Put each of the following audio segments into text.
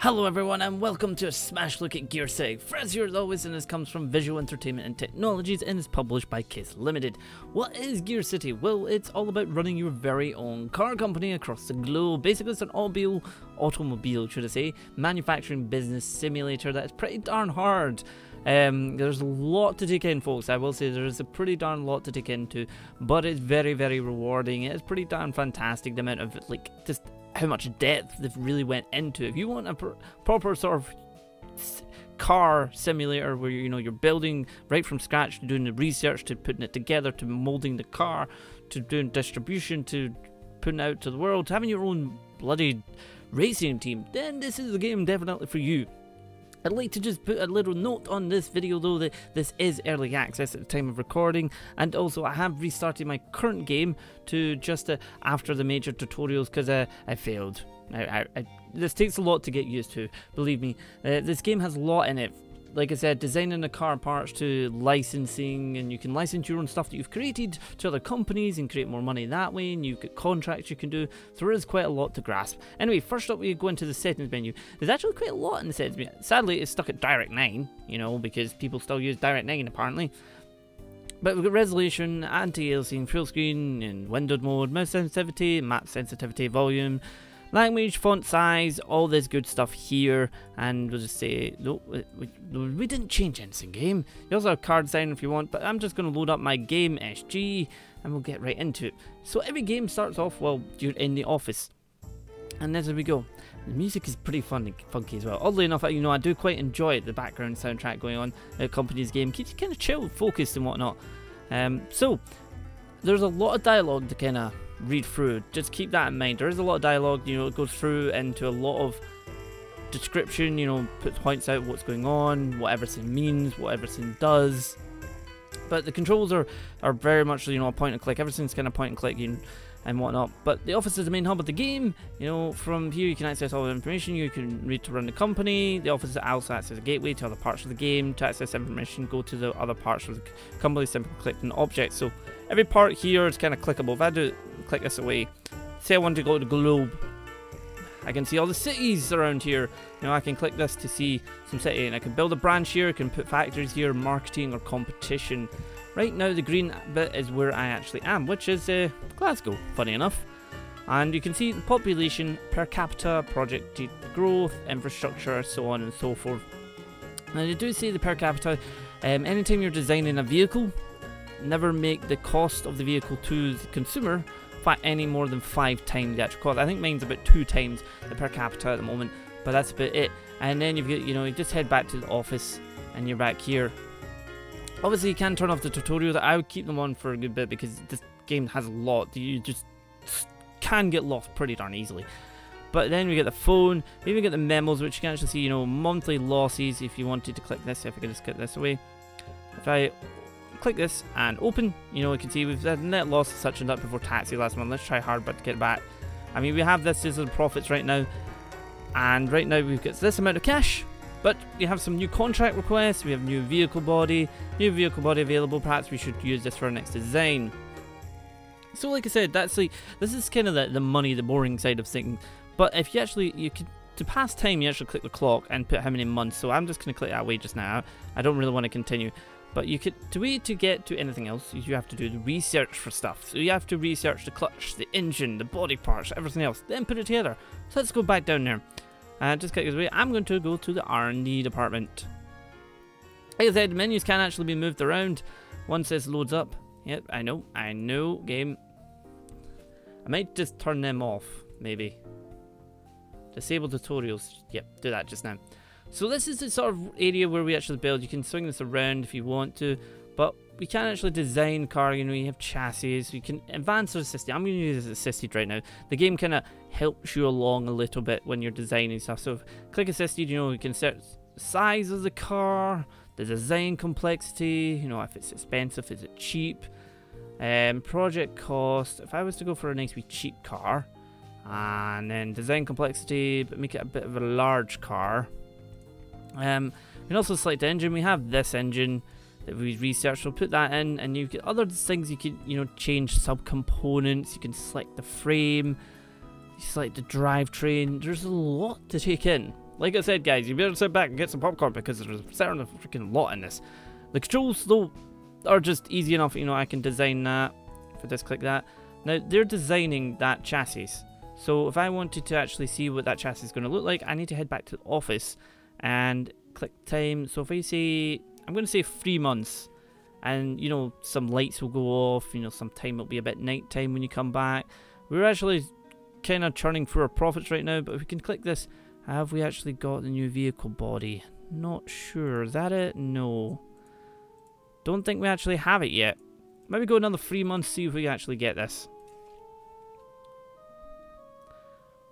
Hello everyone and welcome to a smash look at GearCity. Fres here as always, and this comes from Visual Entertainment and Technologies and is published by Case Limited. What is GearCity? Well, it's all about running your very own car company across the globe. Basically it's an automobile, should I say, manufacturing business simulator that is pretty darn hard. There's a lot to take in, folks. I will say there's a pretty darn lot to take into, but it's very, very rewarding. It's pretty darn fantastic, the amount of, like, just how much depth they've really went into. If you want a proper sort of car simulator where you're building right from scratch, to doing the research, to putting it together, to molding the car, to doing distribution, to putting it out to the world, to having your own bloody racing team, then this is the game definitely for you. I'd like to just put a little note on this video though that this is early access at the time of recording, and also I have restarted my current game to just after the major tutorials because I failed. This takes a lot to get used to, believe me. This game has a lot in it. Like I said, designing the car parts to licensing, and you can license your own stuff that you've created to other companies and create more money that way, and you've got contracts you can do, so there is quite a lot to grasp. Anyway, first up we go into the settings menu. There's actually quite a lot in the settings menu. Sadly it's stuck at Direct 9, because people still use Direct 9 apparently. But we've got resolution, anti-aliasing, full screen, and windowed mode, mouse sensitivity, map sensitivity, volume, language, font size, all this good stuff here. And we'll just say, no, we didn't change anything, game. You also have card design if you want, but I'm just going to load up my game SG and we'll get right into it. So every game starts off while you're in the office. And there we go. The music is pretty funky as well. Oddly enough, I do quite enjoy the background soundtrack going on. The company's game keeps you kind of chill, focused and whatnot. So there's a lot of dialogue to kind of read through. Just keep that in mind. There is a lot of dialogue, it goes through into a lot of description, points out what's going on, what everything means, what everything does. But the controls are very much, a point and click. Everything's kind of point and click and whatnot. But the office is the main hub of the game. From here you can access all the information you can read to run the company. The office also acts as a gateway to other parts of the game. To access information, go to the other parts of the company, simply click an object. So every part here is kind of clickable. If I do click this away, say I want to go to the globe, I can see all the cities around here. I can click this to see some city, and I can build a branch here, I can put factories here, marketing or competition. Right now the green bit is where I actually am, which is Glasgow, funny enough. And you can see the population, per capita, projected growth, infrastructure, so on and so forth. Now you do see the per capita, anytime you're designing a vehicle, never make the cost of the vehicle to the consumer any more than 5 times the actual cost. I think mine's about 2 times the per capita at the moment, but that's about it. And then you've got, you just head back to the office and you're back here. Obviously you can turn off the tutorials. I would keep them on for a good bit because this game has a lot. You just can get lost pretty darn easily. But then we get the phone, we even get the memos, which you can actually see, monthly losses if you wanted to click this. If I can just click this away. If I click this and open, you can see we've had net loss of such and that before taxi last month. Let's try hard but to get it back. I mean, we have this as the profits right now, and right now we've got this amount of cash, but we have some new contract requests, we have new vehicle body available. Perhaps we should use this for our next design. So like I said, this is kind of the money, the boring side of things. But if you could, to pass time, you actually click the clock and put how many months. So I'm just going to click that way just now. I don't really want to continue. But you could, to get to anything else, you have to do the research for stuff. So you have to research the clutch, the engine, the body parts, everything else, then put it together. So let's go back down there. And just click this way. I'm going to go to the R&D department. Like I said, menus can actually be moved around once this loads up. Yep, I know, game. I might just turn them off, maybe. Disable tutorials. Yep, do that just now. So this is the sort of area where we actually build. You can swing this around if you want to, but we can actually design car. We have chassis. We can advance our assisted. I'm going to use this assisted right now. The game kind of helps you along a little bit when you're designing stuff. So click assisted. We can set the size of the car, the design complexity. If it's expensive, is it cheap? Project cost. If I was to go for a nice wee cheap car, and then design complexity, but make it a bit of a large car. We can also select the engine. We have this engine that we researched. We'll put that in, and you get other things. You can change subcomponents. You can select the frame. You select the drivetrain. There's a lot to take in. like I said, guys, you better sit back and get some popcorn because there's a certain freaking lot in this. The controls, though, are just easy enough. You know, I can design that. If I just click that. Now, they're designing that chassis. So if I wanted to actually see what that chassis is going to look like, I need to head back to the office and click time. So if I say, I'm going to say 3 months, and, you know, some lights will go off, you know, some time will be a bit night time when you come back. We're actually kind of churning through our profits right now, but if we can click this, have we actually got the new vehicle body? Not sure. Is that it? No. Don't think we actually have it yet. Maybe go another 3 months, see if we actually get this.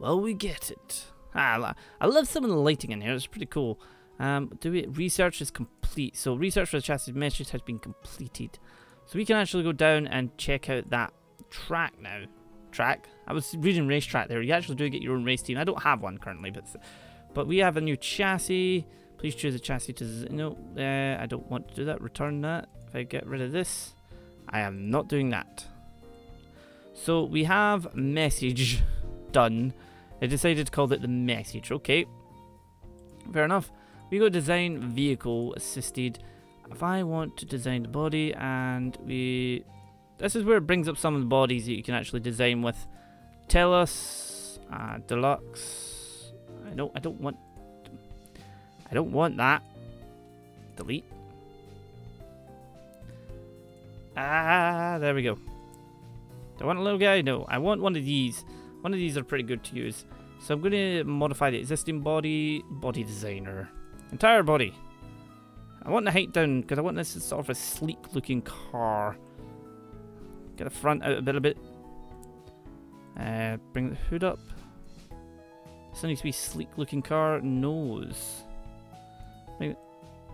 Well, we get it. I love some of the lighting in here. It's pretty cool. Research is complete. So research for the chassis message has been completed. So we can actually go down and check out that track now. Track? I was reading racetrack there. You actually do get your own race team. I don't have one currently, but we have a new chassis. Please choose a chassis to... No, I don't want to do that. Return that. If I get rid of this, I am not doing that. So we have message done. I decided to call it the message. Okay. Fair enough. We go design vehicle assisted. If I want to design the body and we... This is where it brings up some of the bodies that you can actually design with. Tell us. Deluxe. I don't want that. Delete. There we go. Do I want a little guy? No, I want one of these. One of these are pretty good to use. So I'm going to modify the existing body designer. Entire body. I want the height down because I want this as sort of a sleek looking car. Get the front out a bit. Bring the hood up. This needs to be sleek looking car. Nose. Maybe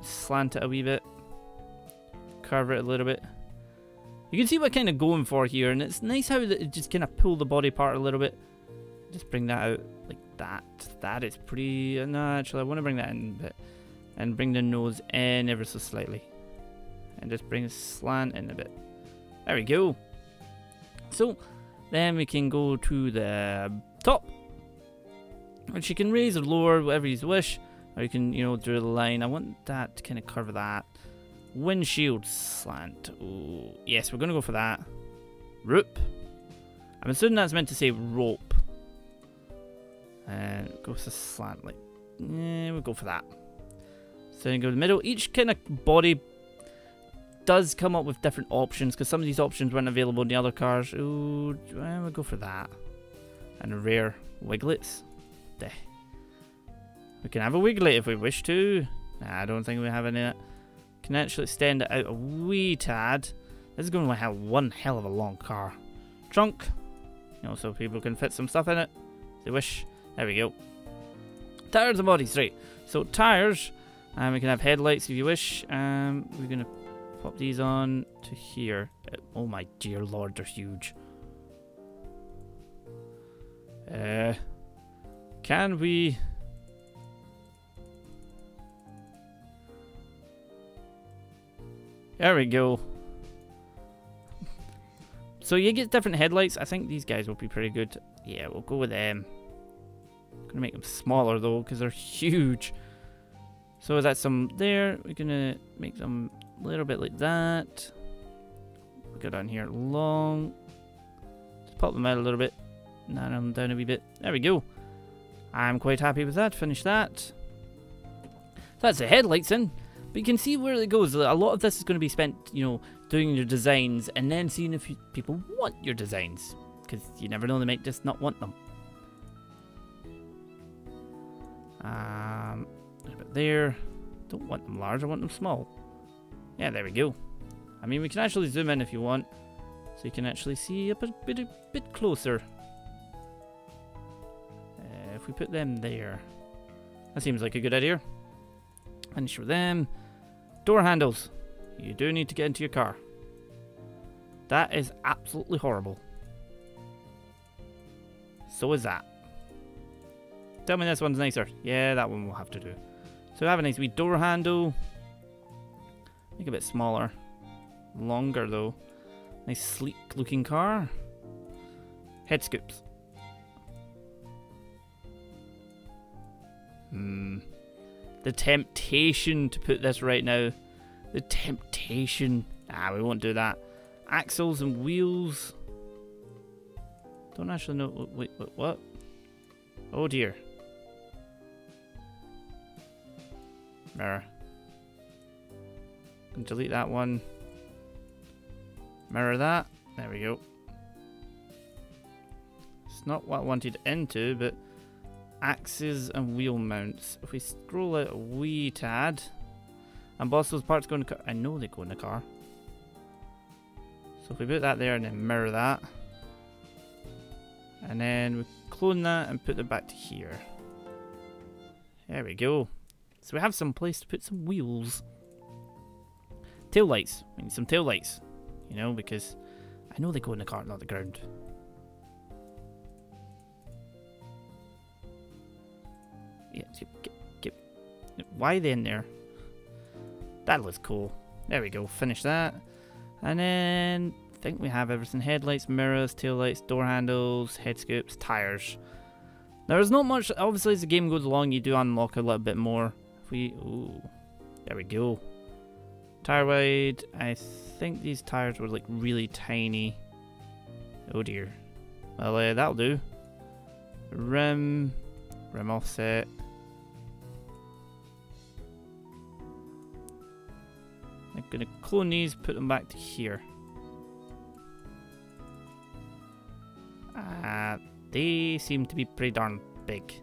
slant it a wee bit. Curve it a little bit. You can see what I'm kind of going for here, and it's nice how it just kind of pull the body part a little bit. Just bring that out like that. That is pretty... No, actually, I want to bring that in a bit. And bring the nose in ever so slightly. And just bring the slant in a bit. There we go. So, then we can go to the top. Which you can raise or lower, whatever you wish. Or you can, you know, draw the line. I want that to kind of cover that. Windshield slant. Ooh, yes, we're going to go for that. Rope. I'm assuming that's meant to say rope. Go with the slant. Like, we'll go for that. So then go to the middle. Each kind of body does come up with different options because some of these options weren't available in the other cars. Ooh, we'll go for that. And rare wiglets. We can have a wiglet if we wish to. Nah, I don't think we have any of that. Can actually extend it out a wee tad. This is going to have one hell of a long car. Trunk. You know, so people can fit some stuff in it if they wish. There we go. Tires and bodies, right. So tires, we can have headlights if you wish. We're going to pop these on to here. Oh my dear lord, they're huge. Can we... There we go. So you get different headlights. I think these guys will be pretty good. Yeah, we'll go with them. I'm gonna make them smaller though, because they're huge. So that's some there. We're gonna make them a little bit like that. We'll go down here long. Just pop them out a little bit. Narrow them down a wee bit. There we go. I'm quite happy with that. Finish that. So that's the headlights in. But you can see where it goes. A lot of this is going to be spent, you know, doing your designs and then seeing if people want your designs. Because you never know, they might just not want them. A bit there. Don't want them large, I want them small. Yeah, there we go. I mean, we can actually zoom in if you want. So you can actually see a bit closer. If we put them there. That seems like a good idea. Finish with them. Door handles. You do need to get into your car. That is absolutely horrible. So is that. Tell me this one's nicer. Yeah, that one will have to do. So have a nice wee door handle. Make it a bit smaller. Longer though. Nice sleek looking car. Head scoops. The temptation to put this right now. The temptation. We won't do that. Axles and wheels. Don't actually know. Wait, what? Oh dear. Mirror. And delete that one. Mirror that. There we go. It's not what I wanted into, but axes and wheel mounts. If we scroll out a wee tad, and boss, those parts go in the car. I know they go in the car. So if we put that there and then mirror that, and then we clone that and put it back to here. There we go. So we have some place to put some wheels. Tail lights. We need some tail lights. You know, because I know they go in the car, not the ground. Yeah, get. Why are they in there? That looks cool. There we go. Finish that. And then I think we have everything. Headlights, mirrors, tail lights, door handles, head scoops, tires. There's not much. Obviously, as the game goes along, you do unlock a little bit more. If we... Ooh. There we go. Tire wide. I think these tires were like really tiny. Oh dear. Well, that'll do. Rim offset. I'm gonna clone these, put them back to here. They seem to be pretty darn big.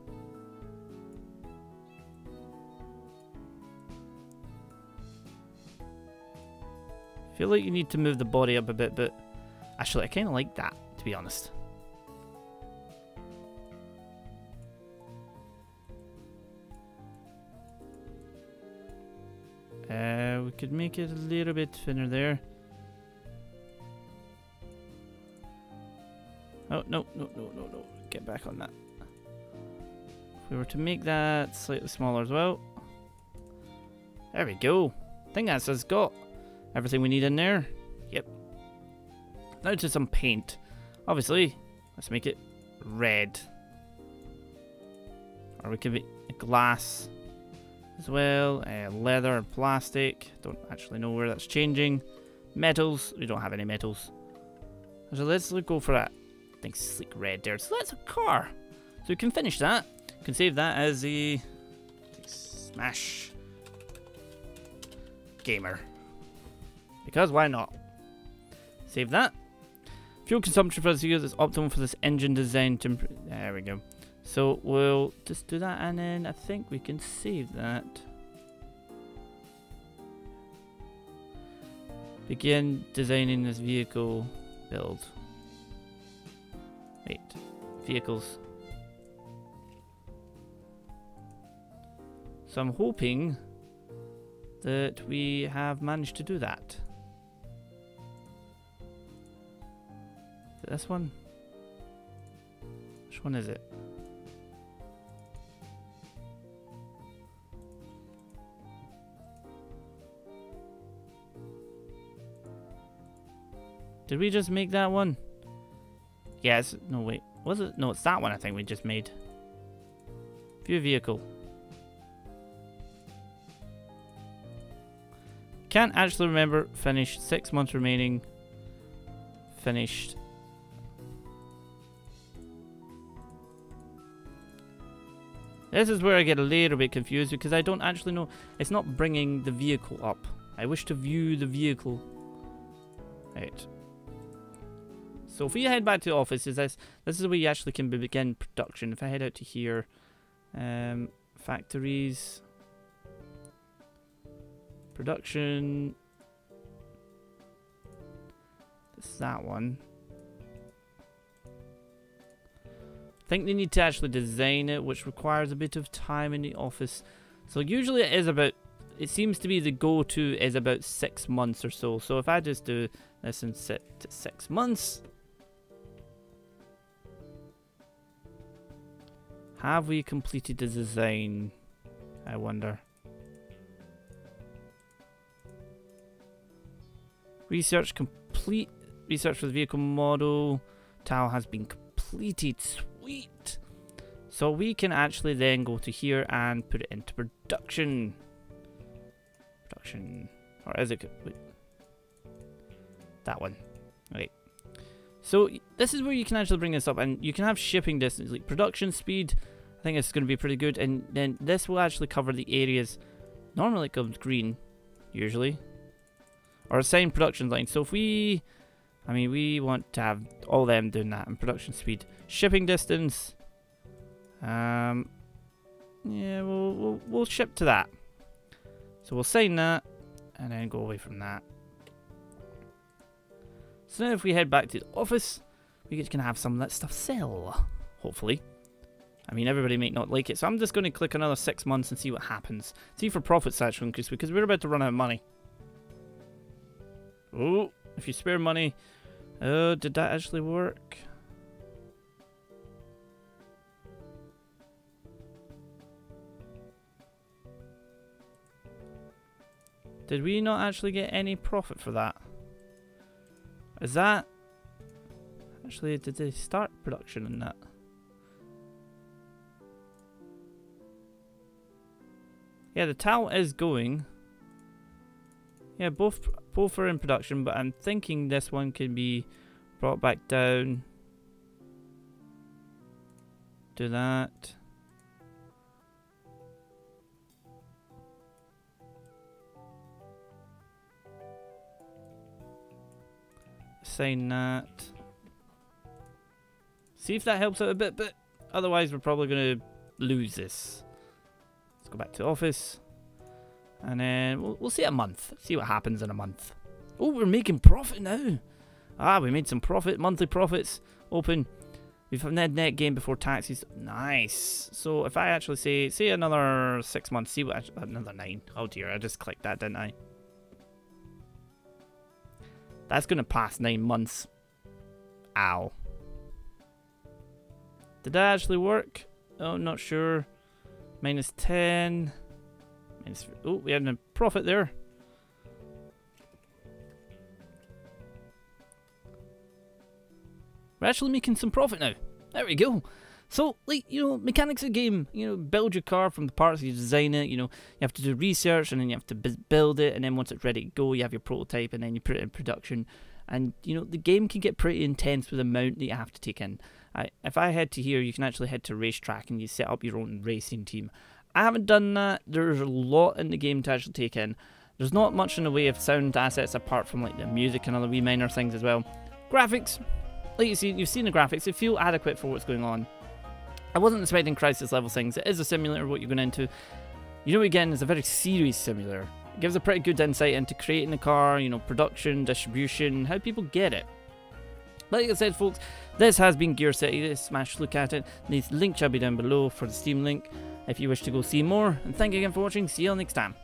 Feel like you need to move the body up a bit, but actually I kind of like that, to be honest. We could make it a little bit thinner there. Oh, no. Get back on that. If we were to make that slightly smaller as well. There we go. I think that's us got everything we need in there. Yep. Now to some paint. Obviously, let's make it red. Or we could make glass as well. Leather and plastic. Don't actually know where that's changing. Metals. We don't have any metals. So let's go for that. I think sleek red there. So that's a car. So we can finish that. We can save that as a Smash Gamer. Because why not? Save that. Fuel consumption for this year is optimal for this engine design. There we go. So we'll just do that, and then I think we can save that. Begin designing this vehicle build. Wait, vehicles. So I'm hoping that we have managed to do that. Is it this one? Which one is it? Did we just make that one? Yes. No, wait. Was it? No, it's that one I think we just made. View vehicle. Can't actually remember. Finished. 6 months remaining. Finished. This is where I get a little bit confused because I don't actually know. It's not bringing the vehicle up. I wish to view the vehicle. Right. So if we head back to the office, this is where you actually can begin production. If I head out to here, factories, production, this is that one. I think they need to actually design it, which requires a bit of time in the office. So usually it is about, it seems to be the go-to is about 6 months or so. So if I just do this and set to 6 months. Have we completed the design? I wonder. Research complete. Research for the vehicle model. Tile has been completed. Sweet. So we can actually then go to here and put it into production. Production. Or is it? Wait. That one. Right. So this is where you can actually bring this up, and you can have shipping distance, like production speed. I think it's going to be pretty good, and then this will actually cover the areas. Normally it comes green, usually, or assigned production line. So if we, I mean, we want to have all them doing that, and production speed, shipping distance. Yeah, we'll ship to that. So we'll sign that, and then go away from that. So now if we head back to the office, we can have some of that stuff sell, hopefully. I mean, everybody might not like it, so I'm just going to click another 6 months and see what happens. See if our profits actually increase, because we're about to run out of money. Oh, if you spare money. Oh, did that actually work? Did we not actually get any profit for that? Is that... Actually, did they start production in that? Yeah, the towel is going. Yeah, both are in production, but I'm thinking this one can be brought back down. Do that. Sign that. See if that helps out a bit, but otherwise we're probably going to lose this. Let's go back to office. And then we'll see a month. See what happens in a month. Oh, we're making profit now. Ah, we made some profit. Monthly profits. Open. We've had net gain before taxes. Nice. So if I actually say another 6 months. See what... Another 9. Oh dear, I just clicked that, didn't I? That's going to pass 9 months. Ow. Did that actually work? Oh, not sure. Minus 10. Minus, oh, we had a profit there. We're actually making some profit now. There we go. So, like, you know, mechanics of the game, you know, build your car from the parts, you design it, you know, you have to do research, and then you have to build it, and then once it's ready to go, you have your prototype, and then you put it in production. And, you know, the game can get pretty intense with the amount that you have to take in. If I head to here, you can actually head to racetrack, and you set up your own racing team. I haven't done that. There's a lot in the game to actually take in. There's not much in the way of sound assets apart from, like, the music and other wee minor things as well. Graphics, like you've seen the graphics, they feel adequate for what's going on. I wasn't expecting crisis level things. It is a simulator, what you're going into. You know, again, it's a very serious simulator. It gives a pretty good insight into creating a car, you know, production, distribution, how people get it. Like I said, folks, this has been GearCity. Smash look at it. The link shall be down below for the Steam link if you wish to go see more. And thank you again for watching. See you all next time.